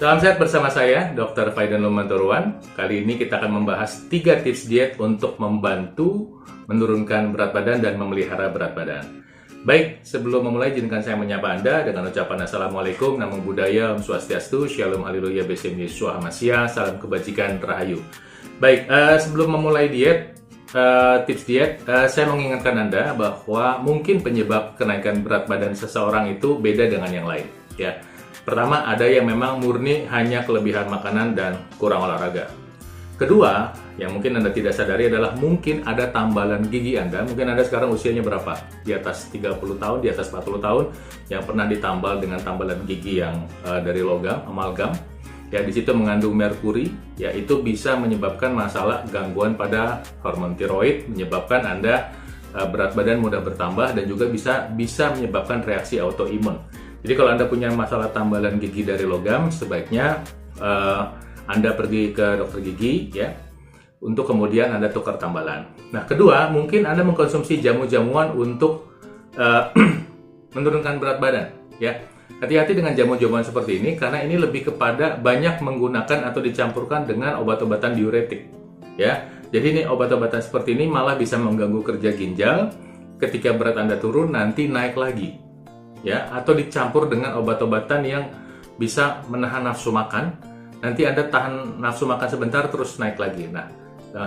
Salam sehat bersama saya, Dr. Faidan Lumanturuan. Kali ini kita akan membahas 3 tips diet untuk membantu menurunkan berat badan dan memelihara berat badan. Baik, sebelum memulai izinkan saya menyapa Anda dengan ucapan Assalamualaikum, Namo Buddhaya, Om Swastiastu, Shalom Haleluya, Besem Yeshua Hamasya, Salam Kebajikan, Rahayu. Baik, sebelum memulai tips diet, saya mengingatkan Anda bahwa mungkin penyebab kenaikan berat badan seseorang itu beda dengan yang lain. Ya, pertama, ada yang memang murni hanya kelebihan makanan dan kurang olahraga. Kedua, yang mungkin Anda tidak sadari adalah mungkin ada tambalan gigi Anda. Mungkin Anda sekarang usianya berapa? Di atas 30 tahun, di atas 40 tahun, yang pernah ditambal dengan tambalan gigi yang dari logam, amalgam. Ya, di situ mengandung merkuri, ya itu bisa menyebabkan masalah gangguan pada hormon tiroid, menyebabkan Anda berat badan mudah bertambah dan juga bisa menyebabkan reaksi autoimun. Jadi kalau Anda punya masalah tambalan gigi dari logam, sebaiknya Anda pergi ke dokter gigi ya, untuk kemudian Anda tukar tambalan. Nah, kedua, mungkin Anda mengkonsumsi jamu-jamuan untuk menurunkan berat badan ya. Hati-hati dengan jamu-jamuan seperti ini karena ini lebih kepada banyak menggunakan atau dicampurkan dengan obat-obatan diuretik ya. Jadi ini obat-obatan seperti ini malah bisa mengganggu kerja ginjal. Ketika berat Anda turun nanti naik lagi ya, atau dicampur dengan obat-obatan yang bisa menahan nafsu makan. Nanti Anda tahan nafsu makan sebentar terus naik lagi. Nah,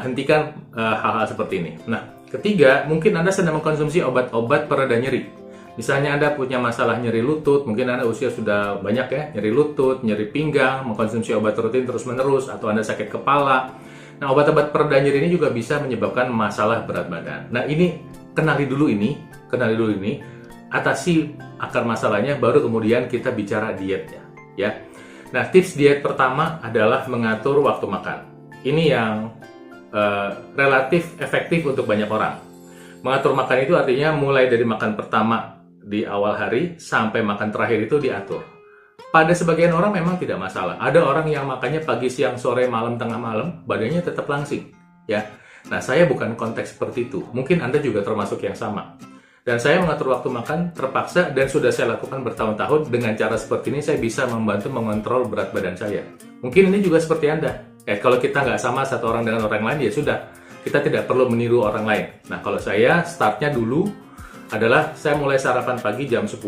hentikan hal-hal seperti ini. Nah, ketiga, mungkin Anda sedang mengkonsumsi obat-obat pereda nyeri. Misalnya Anda punya masalah nyeri lutut, mungkin Anda usia sudah banyak ya, nyeri lutut, nyeri pinggang, mengkonsumsi obat rutin terus-menerus, atau Anda sakit kepala. Nah, obat-obat pereda nyeri ini juga bisa menyebabkan masalah berat badan. Nah, ini kenali dulu ini, atasi akar masalahnya, baru kemudian kita bicara dietnya ya. Nah, tips diet pertama adalah mengatur waktu makan. Ini yang relatif efektif untuk banyak orang. Mengatur makan itu artinya mulai dari makan pertama di awal hari sampai makan terakhir itu diatur. Pada sebagian orang memang tidak masalah. Ada orang yang makannya pagi, siang, sore, malam, tengah malam, badannya tetap langsing ya. Nah, saya bukan konteks seperti itu. Mungkin Anda juga termasuk yang sama. Dan saya mengatur waktu makan terpaksa dan sudah saya lakukan bertahun-tahun. Dengan cara seperti ini saya bisa membantu mengontrol berat badan saya. Mungkin ini juga seperti Anda. Kalau kita nggak sama satu orang dengan orang lain, ya sudah. Kita tidak perlu meniru orang lain. Nah, kalau saya startnya dulu adalah saya mulai sarapan pagi jam 10,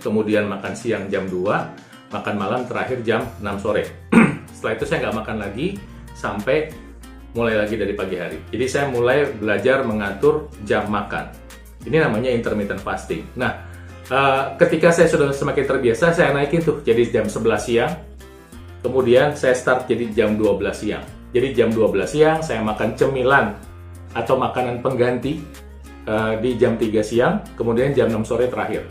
kemudian makan siang jam 2, makan malam terakhir jam 6 sore. Setelah itu saya nggak makan lagi sampai mulai lagi dari pagi hari. Jadi saya mulai belajar mengatur jam makan. Ini namanya intermittent fasting. Nah, ketika saya sudah semakin terbiasa, saya naikin tuh jadi jam 11 siang. Kemudian saya start jadi jam 12 siang. Jadi jam 12 siang saya makan cemilan atau makanan pengganti di jam 3 siang. Kemudian jam 6 sore terakhir.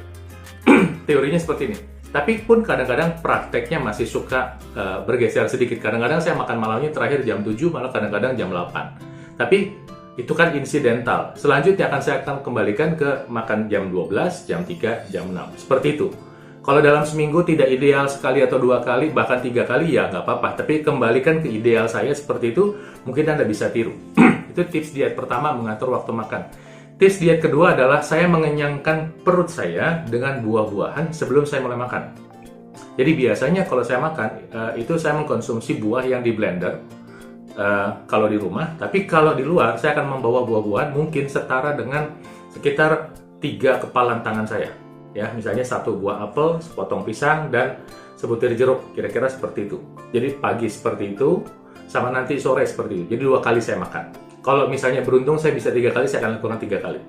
Teorinya seperti ini. Tapi pun kadang-kadang prakteknya masih suka bergeser sedikit. Kadang-kadang saya makan malamnya terakhir jam 7, malah kadang-kadang jam 8. Tapi itu kan insidental. Selanjutnya saya akan kembalikan ke makan jam 12, jam 3, jam 6. Seperti itu. Kalau dalam seminggu tidak ideal sekali atau 2 kali, bahkan 3 kali, ya nggak apa-apa. Tapi kembalikan ke ideal saya seperti itu, mungkin Anda bisa tiru. Itu tips diet pertama, mengatur waktu makan. Tips diet kedua adalah saya mengenyangkan perut saya dengan buah-buahan sebelum saya mulai makan. Jadi biasanya kalau saya makan, itu saya mengkonsumsi buah yang di blender. Kalau di rumah, tapi kalau di luar saya akan membawa buah-buahan mungkin setara dengan sekitar 3 kepalan tangan saya ya, misalnya 1 buah apel, sepotong pisang, dan sebutir jeruk, kira-kira seperti itu. Jadi pagi seperti itu, sama nanti sore seperti itu. Jadi 2 kali saya makan. Kalau misalnya beruntung saya bisa 3 kali, saya akan lakukan 3 kali.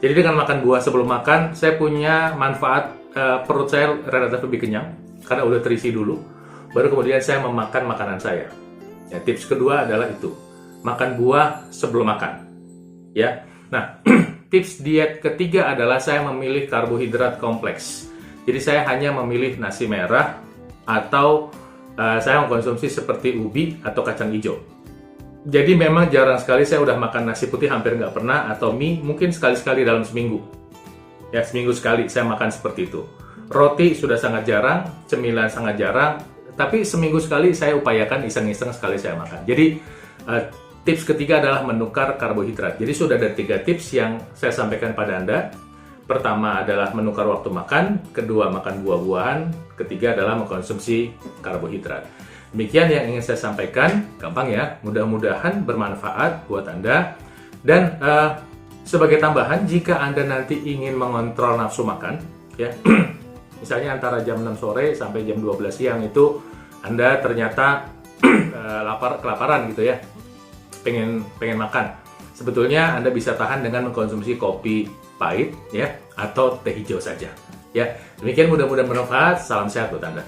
Jadi dengan makan buah sebelum makan, saya punya manfaat, perut saya relatif lebih kenyang karena udah terisi dulu, baru kemudian saya memakan makanan saya. Ya, tips kedua adalah itu, makan buah sebelum makan. Ya, nah tips diet ketiga adalah saya memilih karbohidrat kompleks. Jadi saya hanya memilih nasi merah atau saya mengkonsumsi seperti ubi atau kacang hijau. Jadi memang jarang sekali saya udah makan nasi putih, hampir nggak pernah, atau mie mungkin sekali-sekali dalam seminggu. Ya, seminggu sekali saya makan seperti itu. Roti sudah sangat jarang, cemilan sangat jarang. Tapi seminggu sekali saya upayakan iseng-iseng sekali saya makan. Jadi tips ketiga adalah menukar karbohidrat. Jadi sudah ada 3 tips yang saya sampaikan pada Anda. Pertama adalah menukar waktu makan, kedua makan buah-buahan, ketiga adalah mengkonsumsi karbohidrat. Demikian yang ingin saya sampaikan, gampang ya, mudah-mudahan bermanfaat buat Anda. Dan sebagai tambahan, jika Anda nanti ingin mengontrol nafsu makan, ya, misalnya antara jam 6 sore sampai jam 12 siang itu Anda ternyata kelaparan gitu ya, pengen makan. Sebetulnya Anda bisa tahan dengan mengkonsumsi kopi pahit ya, atau teh hijau saja. Ya, demikian mudah-mudahan bermanfaat. Salam sehat buat Anda.